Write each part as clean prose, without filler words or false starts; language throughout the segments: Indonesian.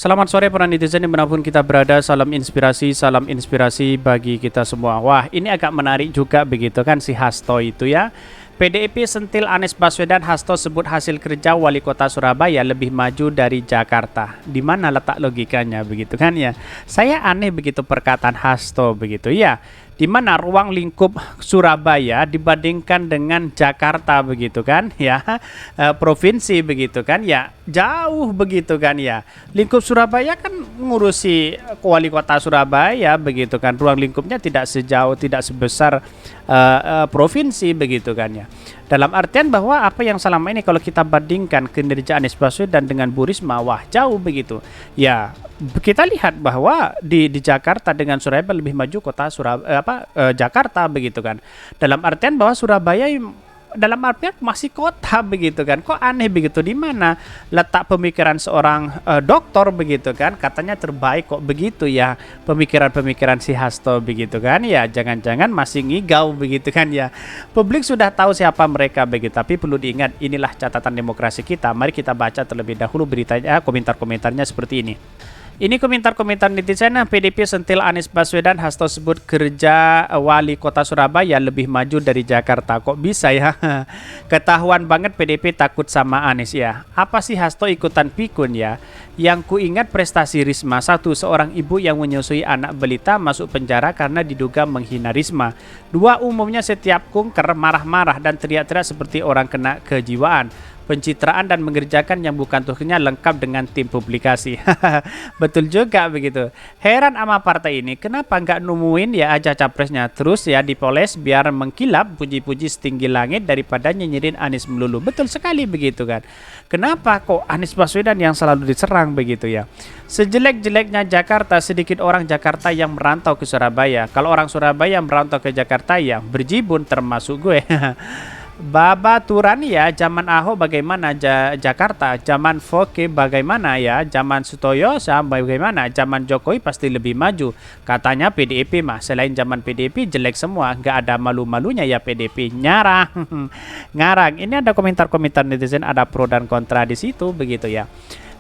Selamat sore para netizen dimanapun kita berada, salam inspirasi bagi kita semua. Wah, ini agak menarik juga begitu kan si Hasto itu ya. PDIP sentil Anies Baswedan, Hasto sebut hasil kerja wali kota Surabaya lebih maju dari Jakarta. Di mana letak logikanya begitu kan ya? Saya aneh begitu perkataan Hasto begitu ya. Di mana ruang lingkup Surabaya dibandingkan dengan Jakarta begitu kan ya, provinsi begitu kan ya, jauh begitu kan ya. Lingkup Surabaya kan ngurusi wali kota Surabaya begitu kan, ruang lingkupnya tidak sebesar provinsi begitu kan ya. Dalam artian bahwa apa yang selama ini kalau kita bandingkan kinerja Anies Baswedan dengan Bu Risma, wah jauh begitu. Ya, kita lihat bahwa di Jakarta dengan Surabaya lebih maju kota Jakarta begitu kan. Dalam artian bahwa Surabaya dalam artian masih kota begitu kan. Kok aneh begitu, di mana letak pemikiran seorang doktor begitu kan, katanya terbaik kok begitu ya pemikiran-pemikiran si Hasto begitu kan ya. Jangan-jangan masih ngigau begitu kan ya. Publik sudah tahu siapa mereka begitu, tapi perlu diingat inilah catatan demokrasi kita. Mari kita baca terlebih dahulu beritanya, komentar-komentarnya seperti ini. Ini komentar-komentar netizen. PDIP sentil Anies Baswedan, Hasto sebut kerja wali kota Surabaya lebih maju dari Jakarta. Kok bisa ya? Ketahuan banget PDIP takut sama Anies ya. Apa sih Hasto ikutan pikun ya? Yang ku ingat prestasi Risma, satu, seorang ibu yang menyusui anak balita masuk penjara karena diduga menghina Risma. Dua, umumnya setiap kunker marah-marah dan teriak-teriak seperti orang kena kejiwaan. Pencitraan dan mengerjakan yang bukan tugasnya lengkap dengan tim publikasi. Betul juga begitu. Heran sama partai ini, kenapa nggak numuin ya aja capresnya, terus ya dipoles biar mengkilap, puji-puji setinggi langit daripada nyinyirin Anies melulu. Betul sekali begitu kan. Kenapa kok Anies Baswedan yang selalu diserang begitu ya? Sejelek-jeleknya Jakarta, sedikit orang Jakarta yang merantau ke Surabaya. Kalau orang Surabaya merantau ke Jakarta ya berjibun, termasuk gue. Babaturan ya, zaman Ahok bagaimana Jakarta, zaman Foke bagaimana ya, zaman Sutoyo bagaimana, zaman Jokowi pasti lebih maju. Katanya PDIP mah selain zaman PDIP jelek semua, nggak ada malu-malunya ya PDIP, nyarang. Ngarang. Ini ada komentar-komentar netizen, ada pro dan kontra di situ begitu ya.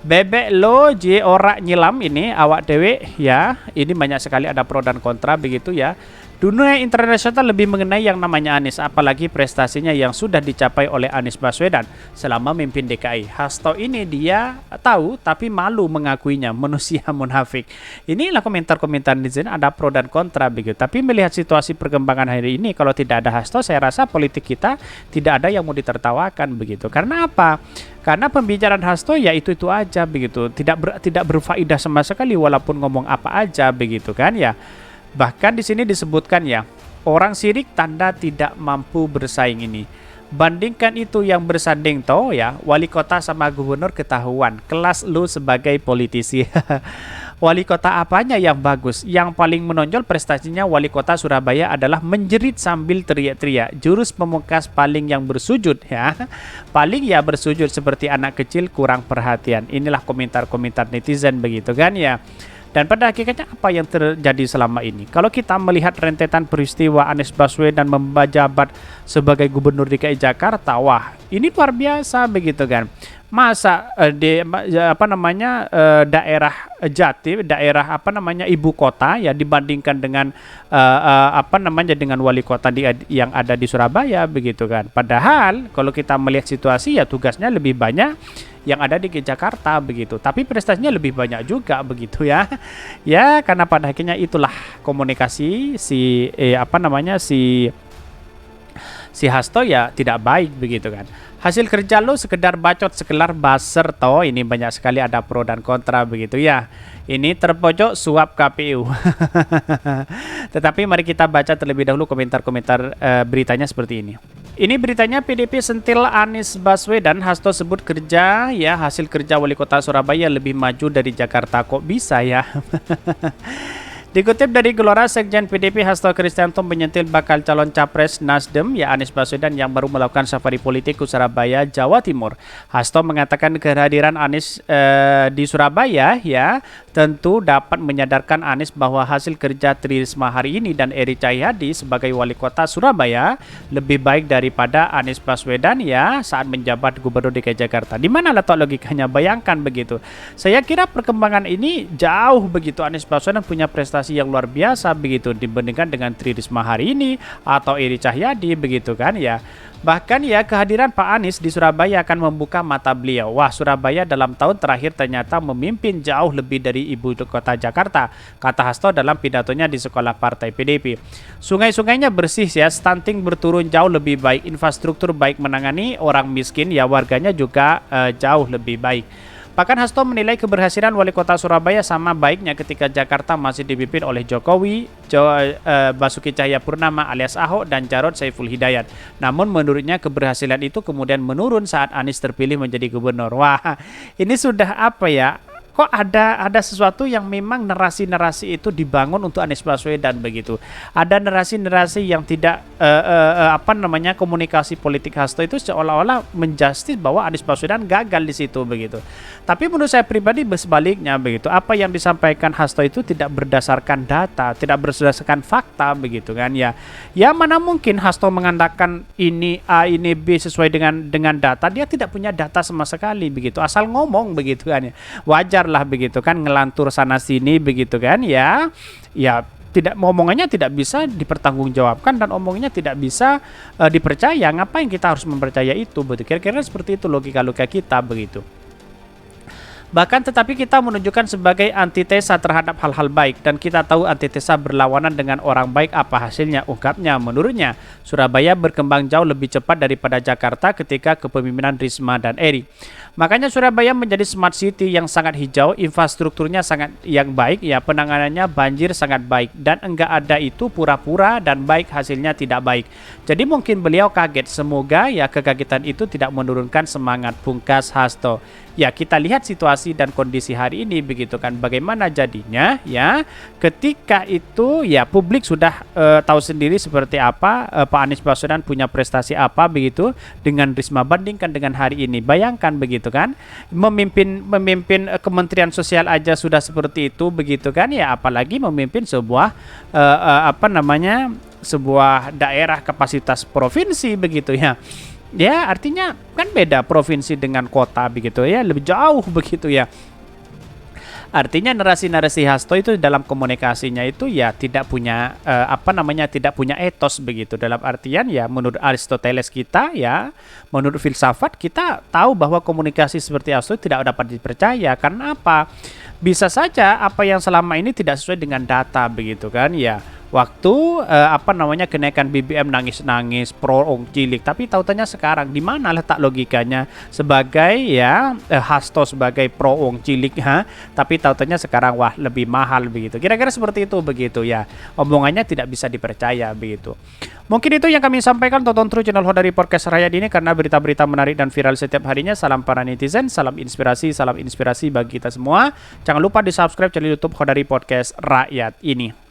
Bebek lo je ora nyelam ini awak dewe ya, ini banyak sekali ada pro dan kontra begitu ya. Dunia internasional lebih mengenai yang namanya Anies, apalagi prestasinya yang sudah dicapai oleh Anies Baswedan selama memimpin DKI. Hasto ini dia tahu tapi malu mengakuinya, manusia munafik. Inilah komentar-komentar netizen, ada pro dan kontra begitu. Tapi melihat situasi perkembangan hari ini, kalau tidak ada Hasto, saya rasa politik kita tidak ada yang mau ditertawakan begitu. Karena apa? Karena pembicaraan Hasto ya itu aja begitu, tidak berfaedah sama sekali walaupun ngomong apa aja begitu kan ya. Bahkan di sini disebutkan ya, orang sirik tanda tidak mampu bersaing ini. Bandingkan itu yang bersanding toh ya, wali kota sama gubernur ketahuan kelas lu sebagai politisi. Wali kota apanya yang bagus? Yang paling menonjol prestasinya wali kota Surabaya adalah menjerit sambil teriak-teriak. Jurus pemungkas paling yang bersujud ya. Paling ya bersujud seperti anak kecil kurang perhatian. Inilah komentar-komentar netizen begitu kan ya. Dan pada hakikatnya apa yang terjadi selama ini? Kalau kita melihat rentetan peristiwa Anies Baswedan menjabat sebagai gubernur DKI Jakarta, wah ini luar biasa begitu kan. Masa daerah Jatim, daerah ibu kota ya dibandingkan dengan dengan wali kota yang ada di Surabaya begitu kan. Padahal kalau kita melihat situasi ya tugasnya lebih banyak yang ada di Jakarta begitu, tapi prestasinya lebih banyak juga begitu ya. Ya karena pada akhirnya itulah komunikasi si Hasto ya tidak baik begitu kan. Hasil kerja lo sekedar bacot sekelar baser toh, ini banyak sekali ada pro dan kontra begitu ya. Ini terpojok suap KPU. Tetapi mari kita baca terlebih dahulu komentar-komentar beritanya seperti ini. Ini beritanya, PDIP sentil Anies Baswedan, Hasto sebut kerja ya, hasil kerja wali kota Surabaya lebih maju dari Jakarta. Kok bisa ya? Dikutip dari Gelora, Sekjen PDIP Hasto Kristianto menyentil bakal calon capres Nasdem ya Anies Baswedan yang baru melakukan safari politik ke Surabaya, Jawa Timur. Hasto mengatakan kehadiran Anies di Surabaya ya tentu dapat menyadarkan Anies bahwa hasil kerja Tri Risma hari ini dan Eri Cahyadi sebagai wali kota Surabaya lebih baik daripada Anies Baswedan ya saat menjabat Gubernur DKI Jakarta. Di mana letak logikanya? Bayangkan begitu. Saya kira perkembangan ini jauh begitu. Anies Baswedan punya prestasi yang luar biasa begitu dibandingkan dengan Tri Risma hari ini atau Eri Cahyadi begitu kan ya. Bahkan ya kehadiran Pak Anies di Surabaya akan membuka mata beliau. Wah, Surabaya dalam tahun terakhir ternyata memimpin jauh lebih dari ibu kota Jakarta, kata Hasto dalam pidatonya di sekolah partai PDIP. Sungai-sungainya bersih ya, stunting berturun jauh lebih baik, infrastruktur baik menangani orang miskin ya, warganya juga jauh lebih baik. Bahkan Hasto menilai keberhasilan wali kota Surabaya sama baiknya ketika Jakarta masih dipimpin oleh Jokowi, Basuki Cahayapurnama alias Ahok dan Jarod Saiful Hidayat. Namun menurutnya keberhasilan itu kemudian menurun saat Anies terpilih menjadi gubernur. Wah, ini sudah apa ya? Kok ada sesuatu yang memang narasi-narasi itu dibangun untuk Anies Baswedan begitu. Ada narasi-narasi yang tidak komunikasi politik Hasto itu seolah-olah menjustis bahwa Anies Baswedan gagal di situ begitu. Tapi menurut saya pribadi sebaliknya begitu. Apa yang disampaikan Hasto itu tidak berdasarkan data, tidak berdasarkan fakta begitu kan ya. Ya mana mungkin Hasto mengandalkan ini A ini B sesuai dengan data. Dia tidak punya data sama sekali begitu. Asal ngomong begitu kan ya. Wajar lah begitu kan ngelantur sana sini begitu kan ya tidak omongannya tidak bisa dipertanggungjawabkan dan omongnya tidak bisa dipercaya. Ngapain kita harus mempercaya itu begitu, kira-kira seperti itu logika kita begitu. Bahkan tetapi kita menunjukkan sebagai antitesa terhadap hal-hal baik dan kita tahu antitesa berlawanan dengan orang baik apa hasilnya, ungkapnya. Menurutnya Surabaya berkembang jauh lebih cepat daripada Jakarta ketika kepemimpinan Risma dan Eri. Makanya Surabaya menjadi smart city yang sangat hijau, infrastrukturnya sangat yang baik ya, penanganannya banjir sangat baik dan enggak ada itu pura-pura dan baik hasilnya tidak baik. Jadi mungkin beliau kaget, semoga ya kekagetan itu tidak menurunkan semangat, pungkas Hasto. Ya kita lihat situasi dan kondisi hari ini begitu kan bagaimana jadinya ya ketika itu ya publik sudah tahu sendiri seperti apa Pak Anies Baswedan punya prestasi apa begitu dengan Risma bandingkan dengan hari ini. Bayangkan begitu kan memimpin Kementerian Sosial aja sudah seperti itu begitu kan ya apalagi memimpin sebuah sebuah daerah kapasitas provinsi begitu ya. Ya artinya kan beda provinsi dengan kota begitu ya lebih jauh begitu ya. Artinya narasi-narasi Hasto itu dalam komunikasinya itu ya tidak punya tidak punya etos begitu. Dalam artian ya menurut Aristoteles kita ya, menurut filsafat kita tahu bahwa komunikasi seperti Hasto tidak dapat dipercaya. Karena apa? Bisa saja apa yang selama ini tidak sesuai dengan data begitu kan ya. Waktu kenaikan BBM nangis-nangis pro cilik, tapi tautannya sekarang di mana letak logikanya sebagai ya Hasto sebagai pro cilik tapi tautannya sekarang wah lebih mahal begitu. Kira-kira seperti itu begitu ya. Omongannya tidak bisa dipercaya begitu. Mungkin itu yang kami sampaikan. Tonton terus channel Hodari Podcast Rakyat ini karena berita-berita menarik dan viral setiap harinya. Salam para netizen, salam inspirasi bagi kita semua. Jangan lupa di subscribe channel YouTube Hodari Podcast Rakyat ini.